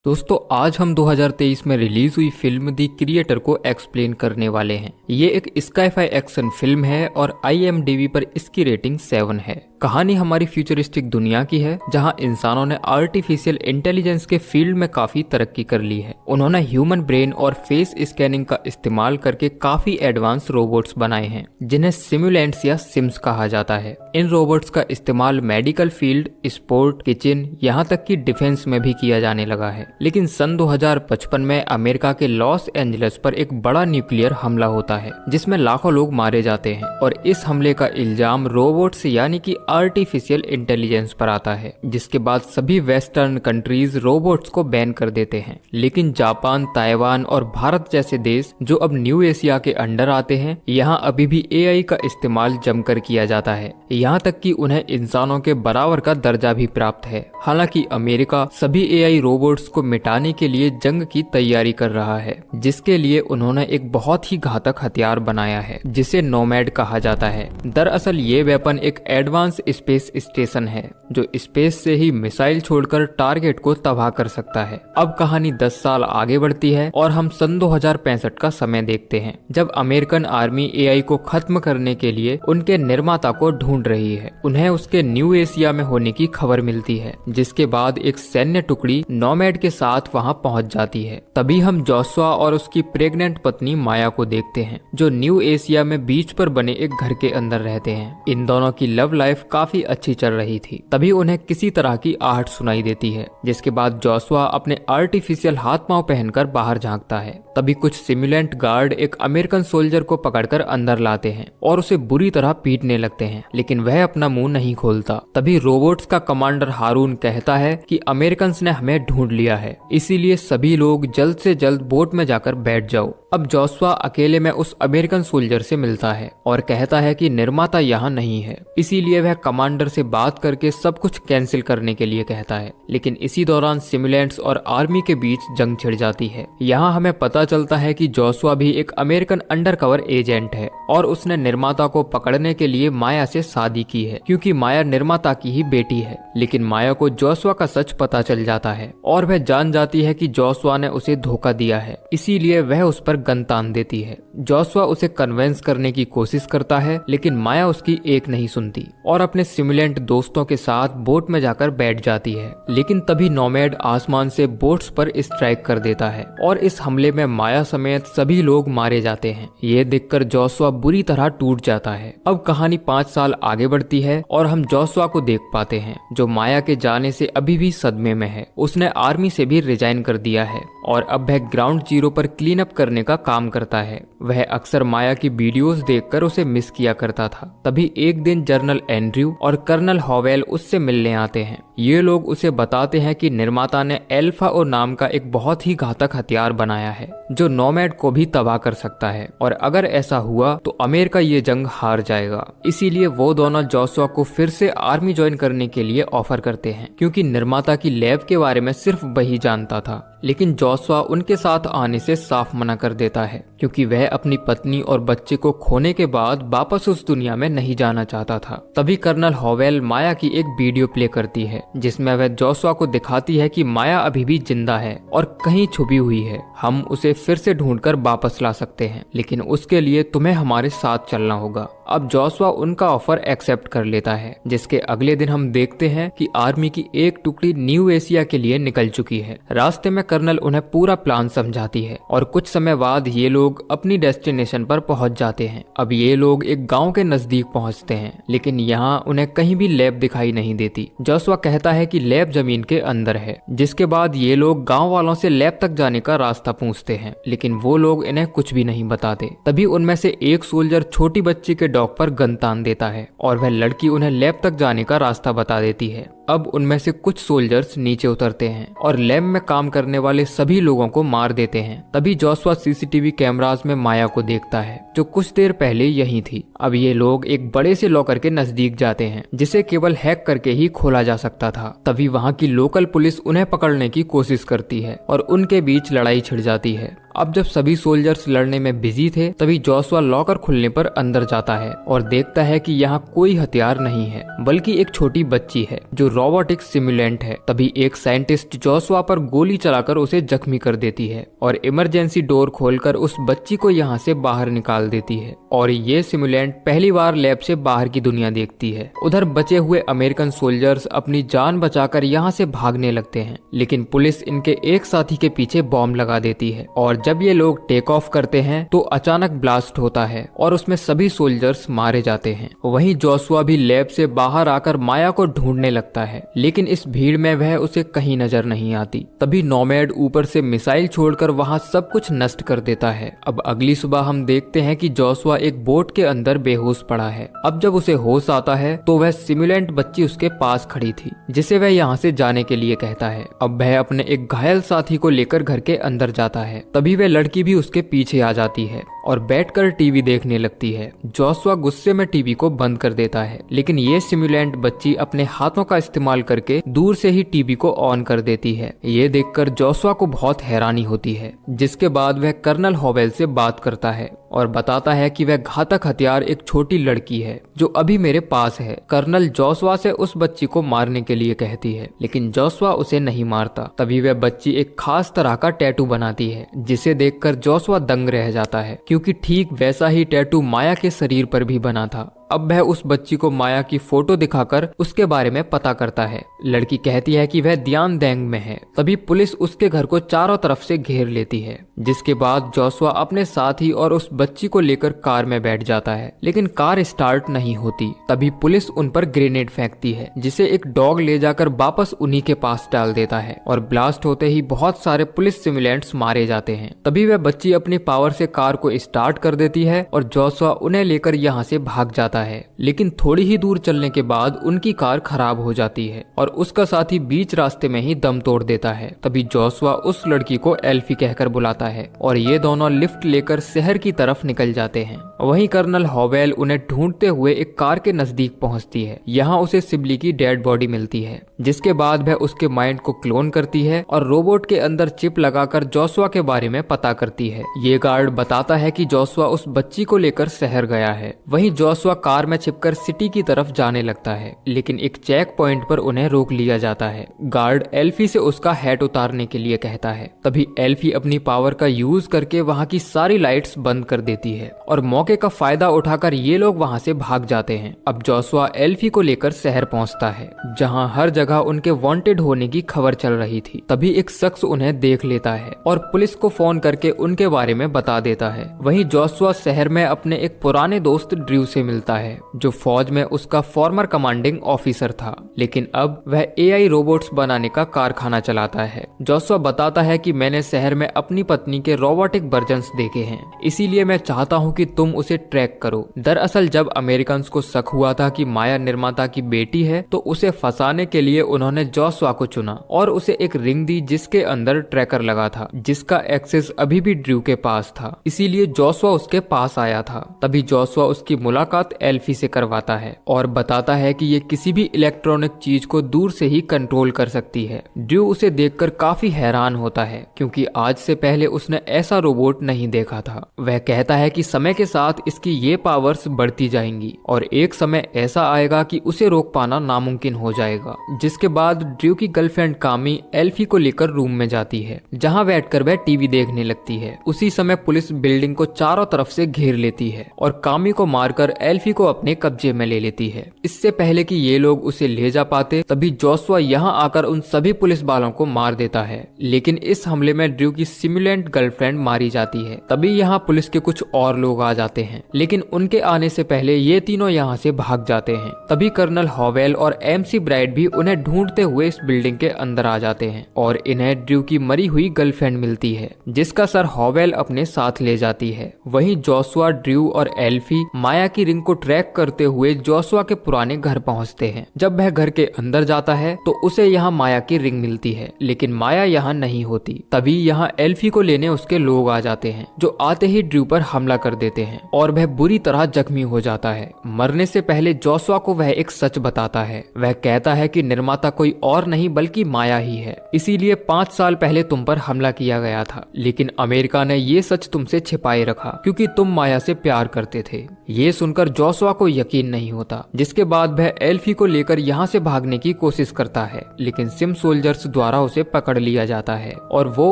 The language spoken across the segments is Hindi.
दोस्तों आज हम 2023 में रिलीज हुई फिल्म दी क्रिएटर को एक्सप्लेन करने वाले हैं। ये एक स्काई-फाई एक्शन फिल्म है और IMDb पर इसकी रेटिंग 7 है। कहानी हमारी फ्यूचरिस्टिक दुनिया की है जहां इंसानों ने आर्टिफिशियल इंटेलिजेंस के फील्ड में काफी तरक्की कर ली है। उन्होंने ह्यूमन ब्रेन और फेस स्कैनिंग का इस्तेमाल करके काफी एडवांस रोबोट्स बनाए हैं जिन्हें सिमुलेंट्स या सिम्स कहा जाता है। इन रोबोट्स का इस्तेमाल मेडिकल फील्ड, स्पोर्ट, किचन, यहाँ तक कि डिफेंस में भी किया जाने लगा है। लेकिन सन 2055 में अमेरिका के लॉस एंजलिस पर एक बड़ा न्यूक्लियर हमला होता है जिसमें लाखों लोग मारे जाते हैं और इस हमले का इल्जाम रोबोट्स यानी कि आर्टिफिशियल इंटेलिजेंस पर आता है, जिसके बाद सभी वेस्टर्न कंट्रीज रोबोट्स को बैन कर देते हैं। लेकिन जापान, ताइवान और भारत जैसे देश जो अब न्यू एशिया के अंडर आते हैं, यहाँ अभी भी AI का इस्तेमाल जमकर किया जाता है, यहाँ तक कि उन्हें इंसानों के बराबर का दर्जा भी प्राप्त है। हालांकि अमेरिका सभी AI रोबोट्स को मिटाने के लिए जंग की तैयारी कर रहा है, जिसके लिए उन्होंने एक बहुत ही घातक हथियार बनाया है जिसे नोमैड कहा जाता है। दरअसल ये वेपन एक एडवांस स्पेस स्टेशन है जो स्पेस से ही मिसाइल छोड़कर टारगेट को तबाह कर सकता है। अब कहानी 10 साल आगे बढ़ती है और हम सन 2065 का समय देखते हैं जब अमेरिकन आर्मी AI को खत्म करने के लिए उनके निर्माता को ढूंढ रही है। उन्हें उसके न्यू एशिया में होने की खबर मिलती है, जिसके बाद एक सैन्य टुकड़ी नोमैड के साथ वहां पहुंच जाती है। तभी हम जोशुआ और उसकी प्रेग्नेंट पत्नी माया को देखते हैं जो न्यू एशिया में बीच पर बने एक घर के अंदर रहते हैं। इन दोनों की लव लाइफ काफी अच्छी चल रही थी। तभी उन्हें किसी तरह की आहट सुनाई देती है, जिसके बाद जोशुआ अपने आर्टिफिशियल हाथ पांव पहनकर बाहर झांकता है। तभी कुछ सिमुलेंट गार्ड एक अमेरिकन सोल्जर को पकड़कर अंदर लाते हैं और उसे बुरी तरह पीटने लगते हैं, लेकिन वह अपना मुंह नहीं खोलता। तभी रोबोट्स का कमांडर हारून कहता है कि अमेरिकन ने हमें ढूंढ लिया है, इसीलिए सभी लोग जल्द से जल्द बोट में जाकर बैठ जाओ। अब जोशुआ अकेले में उस अमेरिकन सोल्जर से मिलता है और कहता है कि निर्माता यहाँ नहीं है, इसीलिए वह कमांडर से बात करके सब कुछ कैंसिल करने के लिए कहता है। लेकिन इसी दौरान सिमुलेंट्स और आर्मी के बीच जंग छिड़ जाती है। यहाँ हमें पता चलता है कि जोशुआ भी एक अमेरिकन अंडरकवर एजेंट है और उसने निर्माता को पकड़ने के लिए माया से शादी की है, क्योंकि माया निर्माता की ही बेटी है। लेकिन माया को जोशुआ का सच पता चल जाता है और वह जान जाती है कि जोशुआ ने उसे धोखा दिया है, इसीलिए वह उस पर गन तान देती है। जोशुआ उसे कन्विंस करने की कोशिश करता है, लेकिन माया उसकी एक नहीं सुनती और अपने सिमुलेंट दोस्तों के साथ बोट में जाकर बैठ जाती है। लेकिन तभी नोमैड आसमान से बोट्स पर स्ट्राइक कर देता है और इस हमले में माया समेत सभी लोग मारे जाते हैं। ये देखकर जोशुआ बुरी तरह टूट जाता है। अब कहानी 5 साल आगे बढ़ती है और हम जोशुआ को देख पाते हैं जो माया के जाने से अभी भी सदमे में है। उसने आर्मी से भी रिजाइन कर दिया है और अब वह ग्राउंड जीरो पर क्लीन अप करने का काम करता है। वह अक्सर माया की वीडियोस देखकर उसे मिस किया करता था। तभी एक दिन जनरल एंड्रयू और कर्नल हॉवेल उससे मिलने आते हैं। ये लोग उसे बताते हैं कि निर्माता ने एल्फा और नाम का एक बहुत ही घातक हथियार बनाया है जो नोमैड को भी तबाह कर सकता है और अगर ऐसा हुआ तो अमेरिका ये जंग हार जाएगा। इसीलिए वो दोनों जोशुआ को फिर से आर्मी ज्वाइन करने के लिए ऑफर करते हैं, क्योंकि निर्माता की लैब के बारे में सिर्फ वही जानता था। लेकिन जोशुआ उनके साथ आने से साफ मना कर देता है, क्योंकि वह अपनी पत्नी और बच्चे को खोने के बाद वापस उस दुनिया में नहीं जाना चाहता था। तभी कर्नल हॉवेल माया की एक वीडियो प्ले करती है जिसमें वह जोशुआ को दिखाती है कि माया अभी भी जिंदा है और कहीं छुपी हुई है। हम उसे फिर से ढूंढकर वापस ला सकते हैं, लेकिन उसके लिए तुम्हें हमारे साथ चलना होगा। अब जोशुआ उनका ऑफर एक्सेप्ट कर लेता है, जिसके अगले दिन हम देखते हैं कि आर्मी की एक टुकड़ी न्यू एशिया के लिए निकल चुकी है। रास्ते में कर्नल उन्हें पूरा प्लान समझाती है और कुछ समय बाद ये लोग अपनी डेस्टिनेशन पर पहुंच जाते हैं। अब ये लोग एक गांव के नजदीक पहुंचते हैं, लेकिन यहाँ उन्हें कहीं भी लैब दिखाई नहीं देती। जोशुआ कहता है कि लैब जमीन के अंदर है, जिसके बाद ये लोग गाँव वालों से लैब तक जाने का रास्ता पूछते हैं, लेकिन वो लोग इन्हें कुछ भी नहीं बताते। तभी उनमें से एक सोल्जर छोटी बच्ची के डॉग पर गन तान देता है और वह लड़की उन्हें लैब तक जाने का रास्ता बता देती है। अब उनमें से कुछ सोल्जर्स नीचे उतरते हैं और लैब में काम करने वाले सभी लोगों को मार देते हैं। तभी जोशुआ CCTV कैमरास में माया को देखता है जो कुछ देर पहले यहीं थी। अब ये लोग एक बड़े से लॉकर के नजदीक जाते हैं जिसे केवल हैक करके ही खोला जा सकता था। तभी वहाँ की लोकल पुलिस उन्हें पकड़ने की कोशिश करती है और उनके बीच लड़ाई छिड़ जाती है। अब जब सभी सोल्जर्स लड़ने में बिजी थे तभी जोशुआ लॉकर खुलने पर अंदर जाता है और देखता है कि यहाँ कोई हथियार नहीं है बल्कि एक छोटी बच्ची है जो रोबोटिक सिमुलेंट है। तभी एक साइंटिस्ट जोशुआ पर गोली चलाकर उसे जख्मी कर देती है और इमरजेंसी डोर खोलकर उस बच्ची को यहाँ से बाहर निकाल देती है और ये सिमुलेंट पहली बार लैब से बाहर की दुनिया देखती है। उधर बचे हुए अमेरिकन सोल्जर्स अपनी जान बचाकर यहाँ से भागने लगते हैं, लेकिन पुलिस इनके एक साथी के पीछे बॉम्ब लगा देती है और जब ये लोग टेक ऑफ करते हैं तो अचानक ब्लास्ट होता है और उसमें सभी सोल्जर्स मारे जाते हैं। वहीं जोशुआ भी लैब से बाहर आकर माया को ढूंढने लगता है, लेकिन इस भीड़ में वह उसे कहीं नजर नहीं आती। तभी नोमैड ऊपर से मिसाइल छोड़कर वहाँ सब कुछ नष्ट कर देता है। अब अगली सुबह हम देखते हैं कि जोशुआ एक बोट के अंदर बेहोश पड़ा है। अब जब उसे होश आता है तो वह सिमुलेंट बच्ची उसके पास खड़ी थी जिसे वह यहाँ से जाने के लिए कहता है। अब वह अपने एक घायल साथी को लेकर घर के अंदर जाता है। तभी वह लड़की भी उसके पीछे आ जाती है और बैठकर टीवी देखने लगती है। जोशुआ गुस्से में टीवी को बंद कर देता है, लेकिन ये सिमुलेंट बच्ची अपने हाथों का इस्तेमाल करके दूर से ही टीवी को ऑन कर देती है। ये देखकर जोशुआ को बहुत हैरानी होती है, जिसके बाद वह कर्नल हॉवेल से बात करता है और बताता है कि वह घातक हथियार एक छोटी लड़की है जो अभी मेरे पास है। कर्नल जोशुआ से उस बच्ची को मारने के लिए कहती है, लेकिन जोशुआ उसे नहीं मारता। तभी वह बच्ची एक खास तरह का टैटू बनाती है जिसे देखकर जोशुआ दंग रह जाता है, क्योंकि ठीक वैसा ही टैटू माया के शरीर पर भी बना था। अब वह उस बच्ची को माया की फोटो दिखाकर उसके बारे में पता करता है। लड़की कहती है कि वह दियान देंग में है। तभी पुलिस उसके घर को चारों तरफ से घेर लेती है, जिसके बाद जोशुआ अपने साथी और उस बच्ची को लेकर कार में बैठ जाता है, लेकिन कार स्टार्ट नहीं होती। तभी पुलिस उन पर ग्रेनेड फेंकती है, जिसे एक डॉग ले जाकर वापस उन्हीं के पास डाल देता है और ब्लास्ट होते ही बहुत सारे पुलिस सिमुलेंट्स मारे जाते हैं। तभी वह बच्ची अपनी पावर से कार को स्टार्ट कर देती है और जोशुआ उन्हें लेकर यहाँ से भाग जाता है, लेकिन थोड़ी ही दूर चलने के बाद उनकी कार खराब हो जाती है और उसका साथी बीच रास्ते में ही दम तोड़ देता है। तभी जोशुआ उस लड़की को एल्फी कहकर बुलाता है और ये दोनों लिफ्ट लेकर शहर की तरफ निकल जाते हैं। वहीं कर्नल हॉवेल उन्हें ढूंढते हुए एक कार के नजदीक पहुंचती है। यहाँ उसे सिबली की डेड बॉडी मिलती है, जिसके बाद वह उसके माइंड को क्लोन करती है और रोबोट के अंदर चिप लगाकर जोशुआ के बारे में पता करती है। ये गार्ड बताता है कि जोशुआ उस बच्ची को लेकर शहर गया है। वहीं जोशुआ कार में छिपकर सिटी की तरफ जाने लगता है, लेकिन एक चेक पॉइंट पर उन्हें रोक लिया जाता है। गार्ड एल्फी से उसका हैट उतारने के लिए कहता है। तभी एल्फी अपनी पावर का यूज करके वहाँ की सारी लाइट्स बंद कर देती है और मौके का फायदा उठाकर ये लोग वहाँ से भाग जाते हैं। अब जोशुआ एल्फी को लेकर शहर पहुँचता है, जहाँ हर जगह उनके वांटेड होने की खबर चल रही थी। तभी एक शख्स उन्हें देख लेता है और पुलिस को फोन करके उनके बारे में बता देता है। वहीं जोशुआ शहर में अपने एक पुराने दोस्त ड्रू से मिलता है, जो फौज में उसका फॉर्मर कमांडिंग ऑफिसर था, लेकिन अब वह एआई रोबोट्स बनाने का कारखाना चलाता है। जोशुआ बताता है कि मैंने शहर में अपनी पत्नी के रोबोटिक वर्जन्स देखे हैं, इसीलिए मैं चाहता हूं कि तुम उसे ट्रैक करो। दरअसल जब अमेरिकन्स को शक हुआ था कि माया निर्माता की बेटी है, तो उसे फंसाने के लिए उन्होंने जोशुआ को चुना और उसे एक रिंग दी जिसके अंदर ट्रैकर लगा था, जिसका एक्सेस अभी भी ड्रू के पास था, इसीलिए जोशुआ उसके पास आया था। तभी जोशुआ उसकी मुलाकात एल्फी से करवाता है और बताता है कि ये किसी भी इलेक्ट्रॉनिक चीज को दूर से ही कंट्रोल कर सकती है। ड्रू उसे देखकर काफी हैरान होता है, क्योंकि आज से पहले उसने ऐसा रोबोट नहीं देखा था। वह कहता है कि समय के साथ इसकी ये पावर्स बढ़ती जाएंगी और एक समय ऐसा आएगा कि उसे रोक पाना नामुमकिन हो जाएगा। जिसके बाद ड्रू की गर्लफ्रेंड कामी एल्फी को लेकर रूम में जाती है, जहाँ बैठकर वह टीवी देखने लगती है। उसी समय पुलिस बिल्डिंग को चारों तरफ से घेर लेती है और कामी को मारकर एल्फी को अपने कब्जे में ले लेती है। इससे पहले कि ये लोग उसे ले जा पाते, तभी जोशुआ यहाँ आकर उन सभी पुलिस वालों को मार देता है, लेकिन इस हमले में ड्रू की सिमुलेंट गर्लफ्रेंड मारी जाती है। तभी यहाँ पुलिस के कुछ और लोग आ जाते हैं, लेकिन उनके आने से पहले ये तीनों यहाँ से भाग जाते हैं। तभी कर्नल हॉवेल और एमसी ब्राइट भी उन्हें ढूंढते हुए इस बिल्डिंग के अंदर आ जाते हैं और इन्हें ड्रू की मरी हुई गर्लफ्रेंड मिलती है, जिसका सर हॉवेल अपने साथ ले जाती है। वहीं जोशुआ, ड्रू और एल्फी माया की रिंग को ट्रैक करते हुए जोशुआ के पुराने घर पहुंचते हैं। जब वह घर के अंदर जाता है तो उसे यहाँ माया की रिंग मिलती है, लेकिन माया यहाँ नहीं होती। तभी यहाँ एल्फी को लेने उसके लोग आ जाते हैं, जो आते ही ड्रू पर हमला कर देते हैं और वह बुरी तरह जख्मी हो जाता है। मरने से पहले जोशुआ को वह एक सच बताता है। वह कहता है कि निर्माता कोई और नहीं बल्कि माया ही है, इसीलिए 5 साल पहले तुम पर हमला किया गया था, लेकिन अमेरिका ने ये सच तुमसे छिपाए रखा क्योंकि तुम माया से प्यार करते थे। ये सुनकर जोशुआ को यकीन नहीं होता, जिसके बाद वह एल्फी को लेकर यहाँ से भागने की कोशिश करता है, लेकिन सिम सोल्जर्स द्वारा उसे पकड़ लिया जाता है और वो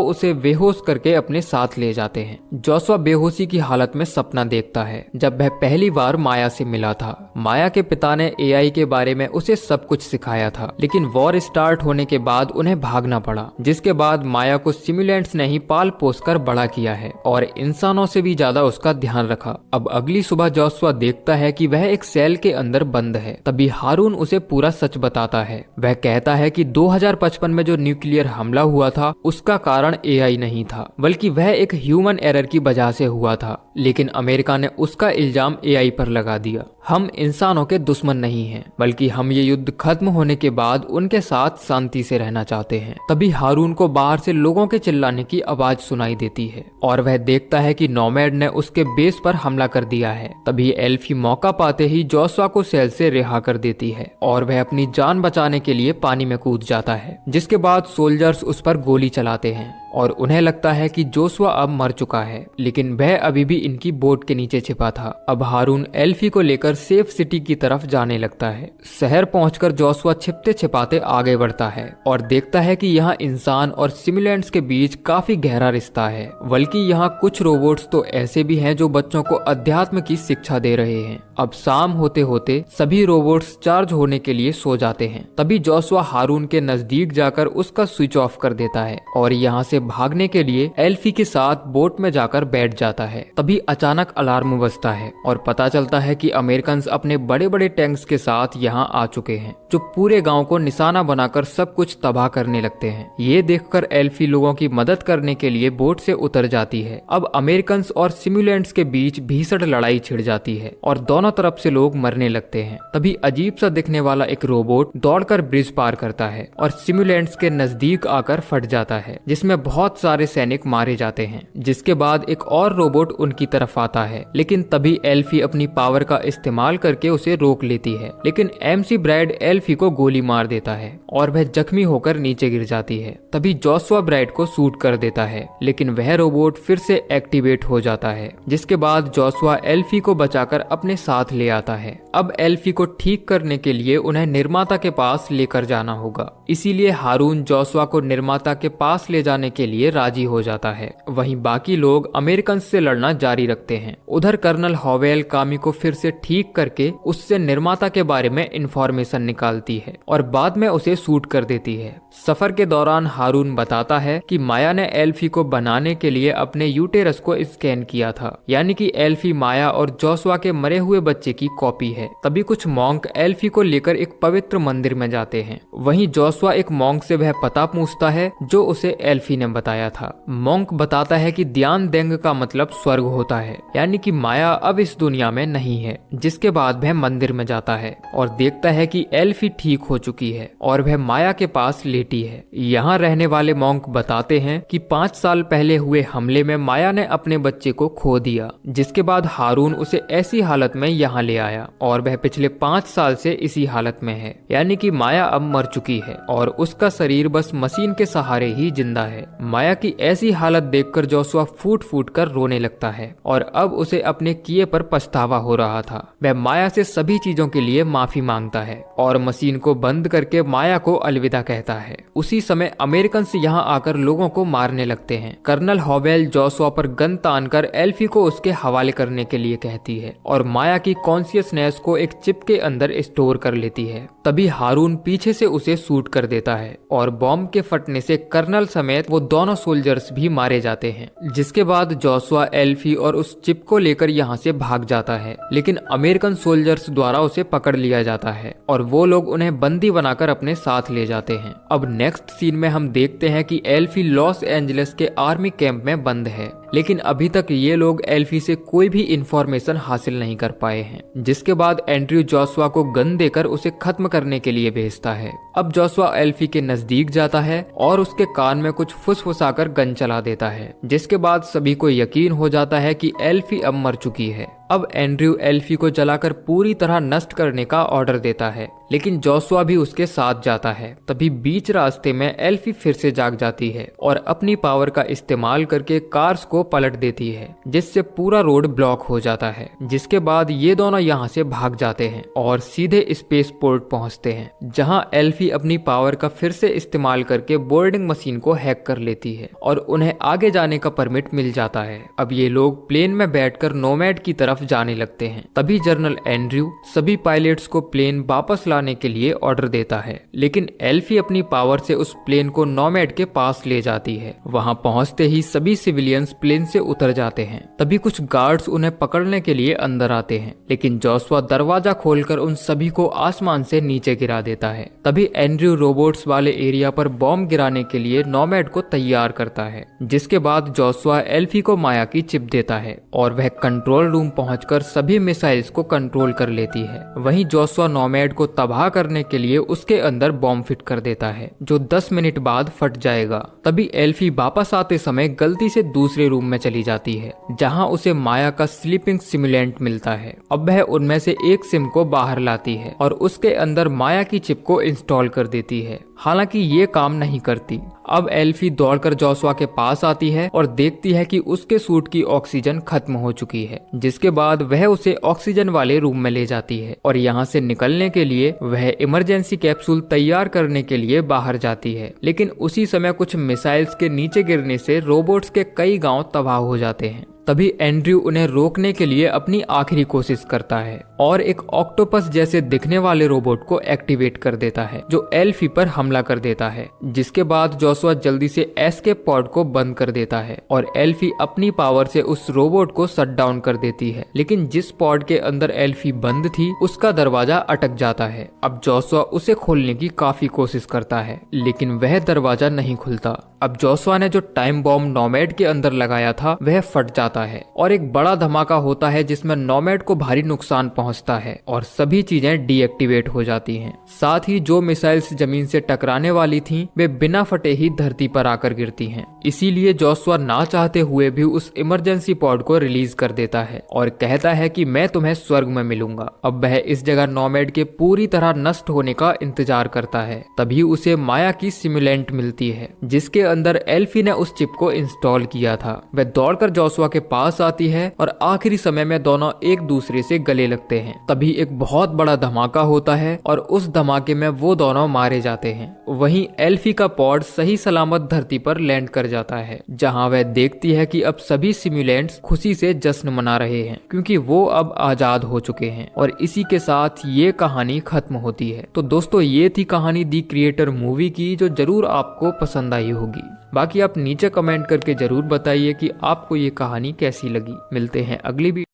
उसे बेहोश करके अपने साथ ले जाते हैं। जोशुआ बेहोशी की हालत में सपना देखता है जब वह पहली बार माया से मिला था। माया के पिता ने एआई के बारे में उसे सब कुछ सिखाया था, लेकिन वॉर स्टार्ट होने के बाद उन्हें भागना पड़ा, जिसके बाद माया को सिमुलेंट्स ने ही पाल पोस कर बड़ा किया है और इंसानों से भी ज्यादा उसका ध्यान रखा। अब अगली सुबह जोशुआ देखता है कि वह एक सेल के अंदर बंद है। तभी हारून उसे पूरा सच बताता है। वह कहता है कि 2055 में जो न्यूक्लियर हमला हुआ था उसका कारण एआई नहीं था, बल्कि वह एक ह्यूमन एरर की वजह से हुआ था, लेकिन अमेरिका ने उसका इल्जाम एआई पर लगा दिया। हम इंसानों के दुश्मन नहीं हैं, बल्कि हम ये युद्ध खत्म होने के बाद उनके साथ शांति से रहना चाहते हैं। तभी हारून को बाहर से लोगों के चिल्लाने की आवाज सुनाई देती है और वह देखता है कि नोमैड ने उसके बेस पर हमला कर दिया है। तभी एल्फी मौका पाते ही जोशुआ को सेल से रिहा कर देती है और वह अपनी जान बचाने के लिए पानी में कूद जाता है, जिसके बाद सोल्जर्स उस पर गोली चलाते हैं और उन्हें लगता है कि जोशुआ अब मर चुका है, लेकिन वह अभी भी इनकी बोट के नीचे छिपा था। अब हारून एल्फी को लेकर सेफ सिटी की तरफ जाने लगता है। शहर पहुंचकर जोशुआ छिपते छिपाते आगे बढ़ता है और देखता है कि यहाँ इंसान और सिमुलेंट्स के बीच काफी गहरा रिश्ता है, बल्कि यहाँ कुछ रोबोट्स तो ऐसे भी हैं जो बच्चों को अध्यात्म की शिक्षा दे रहे हैं। अब शाम होते होते सभी रोबोट्स चार्ज होने के लिए सो जाते हैं। तभी जोशुआ हारून के नजदीक जाकर उसका स्विच ऑफ कर देता है और यहाँ से भागने के लिए एल्फी के साथ बोट में जाकर बैठ जाता है। तभी अचानक अलार्म बजता है और पता चलता है कि अमेरिकन्स अपने बड़े बड़े टैंक्स के साथ यहाँ आ चुके हैं, जो पूरे गांव को निशाना बनाकर सब कुछ तबाह करने लगते हैं। ये देखकर एल्फी लोगों की मदद करने के लिए बोट से उतर जाती है। अब अमेरिकन्स और सिमुलेंट्स के बीच भीषण लड़ाई छिड़ जाती है और दोनों तरफ से लोग मरने लगते हैं। तभी अजीब सा दिखने वाला एक रोबोट दौड़कर ब्रिज पार करता है और सिमुलेंट्स के नजदीक आकर फट जाता है, जिसमें बहुत सारे सैनिक मारे जाते हैं। जिसके बाद एक और रोबोट उनकी तरफ आता है, लेकिन तभी एल्फी अपनी पावर का इस्तेमाल करके उसे रोक लेती है, लेकिन एमसी ब्राइड एल्फी को गोली मार देता है और वह जख्मी होकर नीचे गिर जाती है। तभी जोशुआ ब्राइड को शूट कर देता है, लेकिन वह रोबोट फिर से एक्टिवेट हो जाता है। जिसके बाद जोशुआ एल्फी को बचाकर अपने साथ ले आता है। अब एल्फी को ठीक करने के लिए उन्हें निर्माता के पास लेकर जाना होगा, इसीलिए हारून जोशुआ को निर्माता के पास ले जाने के लिए राजी हो जाता है। वहीं बाकी लोग अमेरिकन से लड़ना जारी रखते हैं। उधर कर्नल हॉवेल कामी को फिर से ठीक करके उससे निर्माता के बारे में इंफॉर्मेशन निकालती है और बाद में उसे शूट कर देती है। सफर के दौरान हारून बताता है कि माया ने एल्फी को बनाने के लिए अपने यूटेरस को स्कैन किया था, यानी कि एल्फी माया और जोशुआ के मरे हुए बच्चे की कॉपी है। तभी कुछ मॉन्क एल्फी को लेकर एक पवित्र मंदिर में जाते हैं। वहीं जोशुआ एक मॉन्क से वह पता पूछता है जो उसे एल्फी ने बताया था। मॉन्क बताता है कि ध्यान देंग का मतलब स्वर्ग होता है, यानी कि माया अब इस दुनिया में नहीं है। जिसके बाद वह मंदिर में जाता है और देखता है कि एल्फी ठीक हो चुकी है और वह माया के पास लेटी है। यहाँ रहने वाले मॉन्क बताते हैं कि 5 साल पहले हुए हमले में माया ने अपने बच्चे को खो दिया। जिसके बाद हारून उसे ऐसी हालत में यहाँ ले आया और वह पिछले 5 साल से इसी हालत में है, यानी कि माया अब मर चुकी है और उसका शरीर बस मशीन के सहारे ही जिंदा है। माया की ऐसी हालत देखकर जोशुआ फूट फूट कर रोने लगता है और अब उसे अपने किए पर पछतावा हो रहा था। वह माया से सभी चीजों के लिए माफी मांगता है और मशीन को बंद करके माया को अलविदा कहता है। उसी समय अमेरिकन से यहाँ आकर लोगों को मारने लगते हैं। कर्नल हॉवेल जोशुआ पर गन तानकर एल्फी को उसके हवाले करने के लिए कहती है और माया की कॉन्शियसनेस को एक चिप के अंदर स्टोर कर लेती है। तभी हारून पीछे से उसे शूट कर देता है और बॉम्ब के फटने से कर्नल समेत वो दोनों सोल्जर्स भी मारे जाते हैं। जिसके बाद जोशुआ एल्फी और उस चिप को लेकर यहाँ से भाग जाता है, लेकिन अमेरिकन सोल्जर्स द्वारा उसे पकड़ लिया जाता है और वो लोग उन्हें बंदी बनाकर अपने साथ ले जाते हैं। अब नेक्स्ट सीन में हम देखते हैं कि एल्फी लॉस एंजलिस के आर्मी कैंप में बंद है, लेकिन अभी तक ये लोग एल्फी से कोई भी इंफॉर्मेशन हासिल नहीं कर पाए हैं। जिसके बाद एंड्रयू जोशुआ को गन देकर उसे खत्म करने के लिए भेजता है। अब जोशुआ एल्फी के नजदीक जाता है और उसके कान में कुछ फुसफुसाकर गन चला देता है। जिसके बाद सभी को यकीन हो जाता है कि एल्फी अब मर चुकी है अब एंड्रयू एल्फी को जलाकर पूरी तरह नष्ट करने का ऑर्डर देता है, लेकिन जोशुआ भी उसके साथ जाता है। तभी बीच रास्ते में एल्फी फिर से जाग जाती है और अपनी पावर का इस्तेमाल करके कार्स को पलट देती है, जिससे पूरा रोड ब्लॉक हो जाता है। जिसके बाद ये दोनों यहाँ से भाग जाते हैं और सीधे स्पेस पोर्ट पहुँचते हैं, जहाँ एल्फी अपनी पावर का फिर से इस्तेमाल करके बोर्डिंग मशीन को हैक कर लेती है और उन्हें आगे जाने का परमिट मिल जाता है। अब ये लोग प्लेन में बैठकर नोमैड की तरफ जाने लगते हैं। तभी जनरल एंड्रयू सभी पायलट्स को प्लेन वापस लाने के लिए ऑर्डर देता है, लेकिन एल्फी अपनी पावर से उस प्लेन को नोमैड के पास ले जाती है। वहां पहुंचते ही सभी सिविलियंस प्लेन से उतर जाते हैं। तभी कुछ गार्ड्स उन्हें पकड़ने के लिए अंदर आते हैं, लेकिन जोशुआ दरवाजा खोलकर उन सभी को आसमान से नीचे गिरा देता है। तभी एंड्रयू रोबोट्स वाले एरिया पर बॉम्ब गिराने के लिए नोमैड को तैयार करता है। जिसके बाद जोशुआ एल्फी को माया की चिप देता है और वह कंट्रोल रूम पहुंचकर सभी मिसाइल्स को कंट्रोल कर लेती है। वहीं जोशुआ नोमैड को तबाह करने के लिए उसके अंदर बॉम्ब फिट कर देता है, जो 10 मिनट बाद फट जाएगा। तभी एल्फी वापस आते समय गलती से दूसरे रूम में चली जाती है, जहां उसे माया का स्लीपिंग सिमुलेंट मिलता है। अब वह उनमें से एक सिम को बाहर लाती है और उसके अंदर माया की चिप को इंस्टॉल कर देती है। हालांकि ये काम नहीं करती। अब एल्फी दौड़कर जोशुआ के पास आती है और देखती है कि उसके सूट की ऑक्सीजन खत्म हो चुकी है। जिसके बाद वह उसे ऑक्सीजन वाले रूम में ले जाती है और यहाँ से निकलने के लिए वह इमरजेंसी कैप्सूल तैयार करने के लिए बाहर जाती है। लेकिन उसी समय कुछ मिसाइल्स के नीचे गिरने से रोबोट्स के कई गांव तबाह हो जाते हैं। तभी एंड्रयू उन्हें रोकने के लिए अपनी आखिरी कोशिश करता है और एक ऑक्टोपस जैसे दिखने वाले रोबोट को एक्टिवेट कर देता है, जो एल्फी पर हमला कर देता है। जिसके बाद जोशुआ जल्दी से एस्केप पॉड को बंद कर देता है और एल्फी अपनी पावर से उस रोबोट को शट डाउन कर देती है। लेकिन जिस पॉड के अंदर एल्फी बंद थी, उसका दरवाजा अटक जाता है। अब जोशुआ उसे खोलने की काफी कोशिश करता है, लेकिन वह दरवाजा नहीं खुलता। अब जोशुआ ने जो टाइम बॉम्ब नोमैड के अंदर लगाया था, वह फट जाता है और एक बड़ा धमाका होता है, जिसमें नोमैड को भारी नुकसान पहुंचता है और सभी चीजें डीएक्टिवेट हो जाती हैं। साथ ही जो मिसाइल्स जमीन से टकराने वाली थीं, वे बिना फटे ही धरती पर आकर गिरती हैं। इसीलिए जोशुआ ना चाहते हुए भी उस इमरजेंसी पॉड को रिलीज कर देता है और कहता है कि मैं तुम्हें स्वर्ग में मिलूंगा। अब वह इस जगह नोमैड के पूरी तरह नष्ट होने का इंतजार करता है। तभी उसे माया की सिमुलेंट मिलती है, जिसके अंदर एल्फी ने उस चिप को इंस्टॉल किया था। वह दौड़कर जोशुआ के पास आती है और आखिरी समय में दोनों एक दूसरे से गले लगते हैं। तभी एक बहुत बड़ा धमाका होता है और उस धमाके में वो दोनों मारे जाते हैं। वहीं एल्फी का पॉड सही सलामत धरती पर लैंड कर जाता है, जहां वह देखती है कि अब सभी सिमुलेंट्स खुशी से जश्न मना रहे हैं, क्योंकि वो अब आजाद हो चुके हैं। और इसी के साथ ये कहानी खत्म होती है। तो दोस्तों, ये थी कहानी दी क्रिएटर मूवी की, जो जरूर आपको पसंद आई होगी। बाकी आप नीचे कमेंट करके जरूर बताइए कि आपको ये कहानी कैसी लगी। मिलते हैं अगली वीडियो।